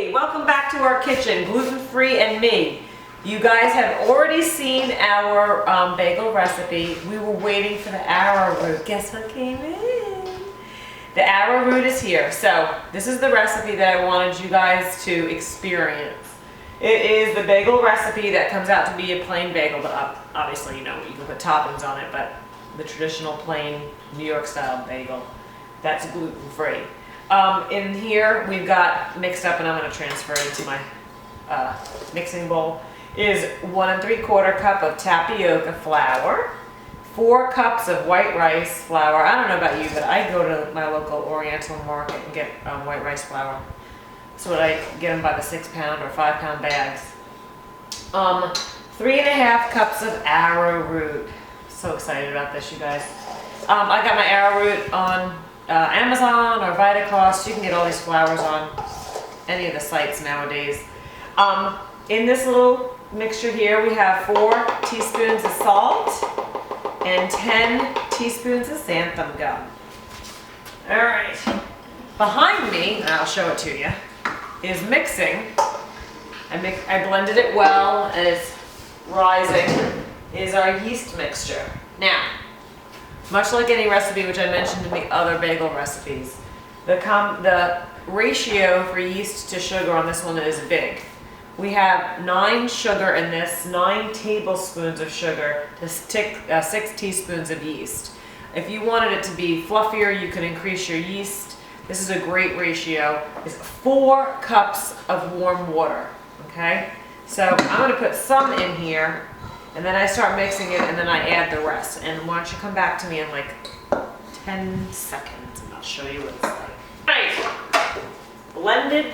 Hey, welcome back to our kitchen, gluten-free and me. You guys have already seen our bagel recipe. We were waiting for the arrowroot. Guess what came in? The arrowroot is here. So this is the recipe that I wanted you guys to experience. It is the bagel recipe that comes out to be a plain bagel, but obviously, you know, you can put toppings on it, but the traditional plain New York style bagel, that's gluten-free. In here we've got mixed up, and I'm going to transfer it into my mixing bowl, is 1 3/4 cup of tapioca flour, 4 cups of white rice flour. I don't know about you, but I go to my local Oriental market and get white rice flour. So I get them by the 6-pound or 5-pound bags. 3 1/2 cups of arrowroot. So excited about this, you guys. I got my arrowroot on Amazon or Vitacost. You can get all these flours on any of the sites nowadays. In this little mixture here, we have 4 teaspoons of salt and 10 teaspoons of xanthan gum. All right. Behind me, and I'll show it to you, is mixing. I blended it well, and it's rising, is our yeast mixture. Now, much like any recipe which I mentioned in the other bagel recipes, the ratio for yeast to sugar on this one is big. We have 9 sugar in this, 9 tablespoons of sugar to 6 teaspoons of yeast. If you wanted it to be fluffier, you could increase your yeast. This is a great ratio. It's 4 cups of warm water, okay? So I'm gonna put some in here, and then I start mixing it, and then I add the rest. And why don't you come back to me in like 10 seconds, and I'll show you what it's like. Right, blended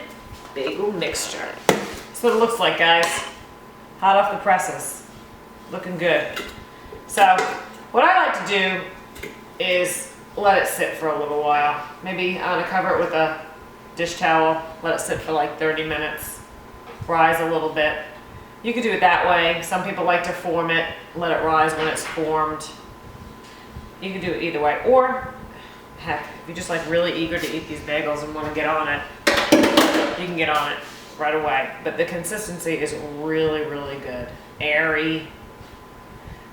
bagel mixture. That's what it looks like, guys. Hot off the presses, looking good. So what I like to do is let it sit for a little while. Maybe I'm gonna cover it with a dish towel, let it sit for like 30 minutes, rise a little bit. You could do it that way. Some people like to form it, let it rise when it's formed. You can do it either way. Or, heck, if you're just like really eager to eat these bagels and want to get on it, you can get on it right away. But the consistency is really, really good. Airy.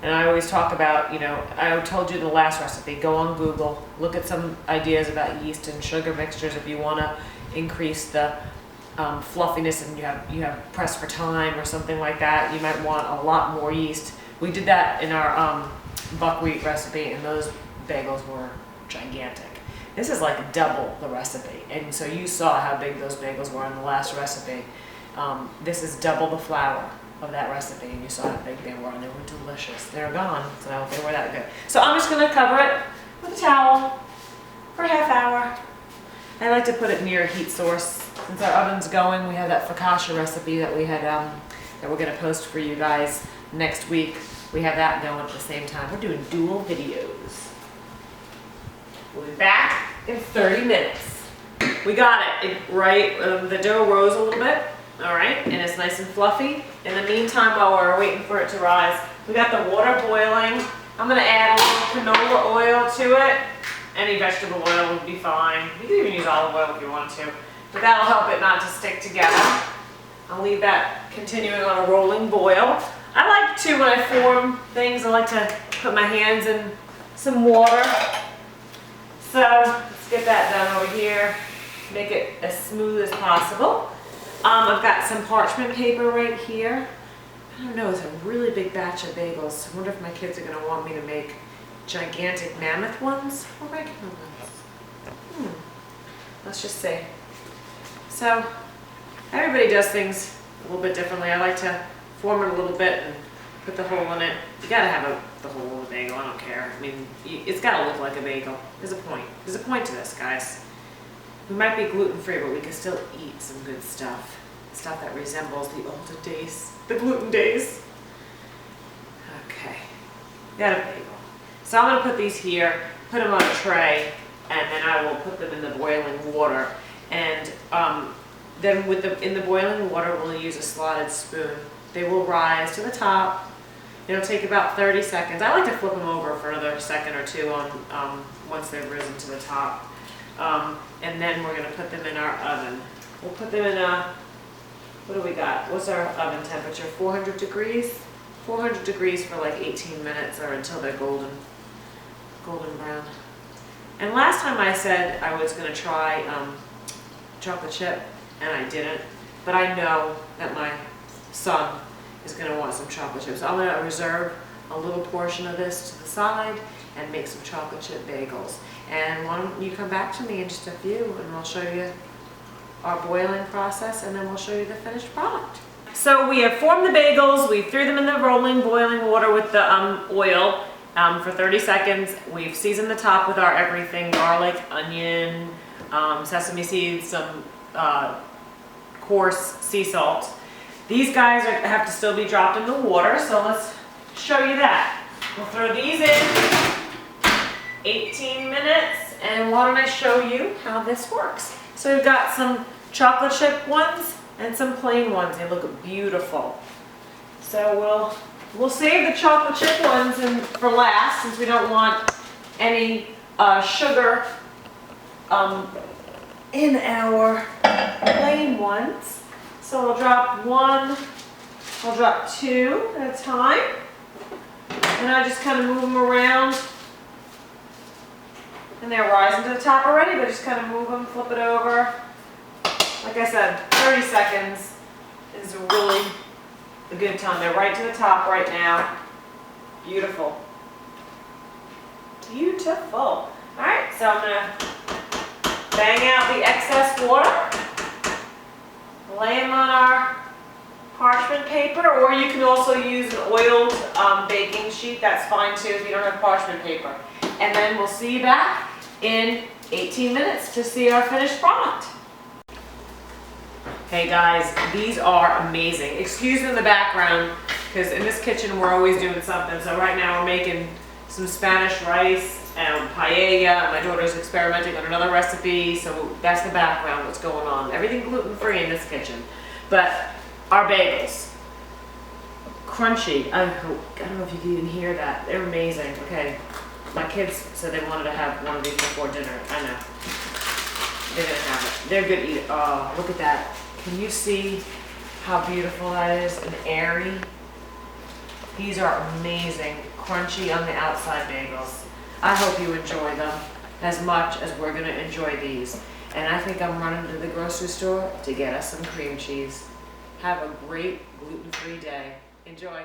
And I always talk about, you know, I told you the last recipe, go on Google, look at some ideas about yeast and sugar mixtures if you want to increase the fluffiness, and you have pressed for time or something like that. You might want a lot more yeast. We did that in our buckwheat recipe, and those bagels were gigantic. This is like double the recipe, and so you saw how big those bagels were in the last recipe. This is double the flour of that recipe, and you saw how big they were, and they were delicious. They're gone, so they were that good. So I'm just going to cover it with a towel for a half hour. I like to put it near a heat source. Since our oven's going, we have that focaccia recipe that we had that we're going to post for you guys next week. We have that going at the same time. We're doing dual videos. We'll be back in 30 minutes. We got it right. The dough rose a little bit. All right, and it's nice and fluffy. In the meantime, while we're waiting for it to rise, we got the water boiling. I'm going to add a little canola oil to it. Any vegetable oil would be fine. You can even use olive oil if you want to, but that'll help it not to stick together. I'll leave that continuing on a rolling boil. I like to, when I form things, I like to put my hands in some water. So let's get that done over here. Make it as smooth as possible. I've got some parchment paper right here. I don't know, it's a really big batch of bagels. I wonder if my kids are going to want me to make gigantic mammoth ones or regular ones. Let's just see. So everybody does things a little bit differently. I like to form it a little bit and put the hole in it. You gotta have the hole in the bagel, I don't care. I mean, it's gotta look like a bagel. There's a point. There's a point to this, guys. We might be gluten-free, but we can still eat some good stuff. Stuff that resembles the olden days, the gluten days. Okay, got a bagel. So I'm gonna put these here, put them on a tray, and then I will put them in the boiling water. And then in the boiling water, we'll use a slotted spoon. They will rise to the top. It'll take about 30 seconds. I like to flip them over for another second or two once they've risen to the top. And then we're going to put them in our oven. We'll put them in a What do we got? What's our oven temperature? 400 degrees? 400 degrees for like 18 minutes or until they're golden brown. And last time I said I was gonna try chocolate chip, and I didn't, but I know that my son is gonna want some chocolate chips. So I'm gonna reserve a little portion of this to the side and make some chocolate chip bagels. And why don't you come back to me in just a few and I'll show you our boiling process, and then we'll show you the finished product. So we have formed the bagels, we threw them in the rolling boiling water with the oil for 30 seconds. We've seasoned the top with our everything, garlic, onion, sesame seeds, some coarse sea salt. These guys have to still be dropped in the water, so let's show you that. We'll throw these in 18 minutes, and why don't I show you how this works. So we've got some chocolate chip ones and some plain ones. They look beautiful. So we'll save the chocolate chip ones for last, since we don't want any sugar in our plain ones. So I'll drop one, I'll drop two at a time, and I just kind of move them around. And they're rising to the top already, but just kind of move them, flip it over. Like I said, 30 seconds is really a good time. They're right to the top right now. Beautiful. Beautiful. All right, so I'm gonna bang out the excess water, lay them on our parchment paper, or you can also use an oiled baking sheet. That's fine too if you don't have parchment paper. And then we'll see you back in 18 minutes to see our finished product. Hey guys, these are amazing. Excuse me in the background, because in this kitchen we're always doing something. So right now we're making some Spanish rice and paella. My daughter's experimenting on another recipe, so that's the background, what's going on. Everything gluten-free in this kitchen. But our bagels, crunchy. I don't know if you can even hear that. They're amazing. Okay. My kids said they wanted to have one of these before dinner. I know. They're gonna have it. They're good to eat. Oh, look at that. Can you see how beautiful that is and airy? These are amazing, crunchy on the outside bagels. I hope you enjoy them as much as we're gonna enjoy these. And I think I'm running to the grocery store to get us some cream cheese. Have a great gluten-free day. Enjoy.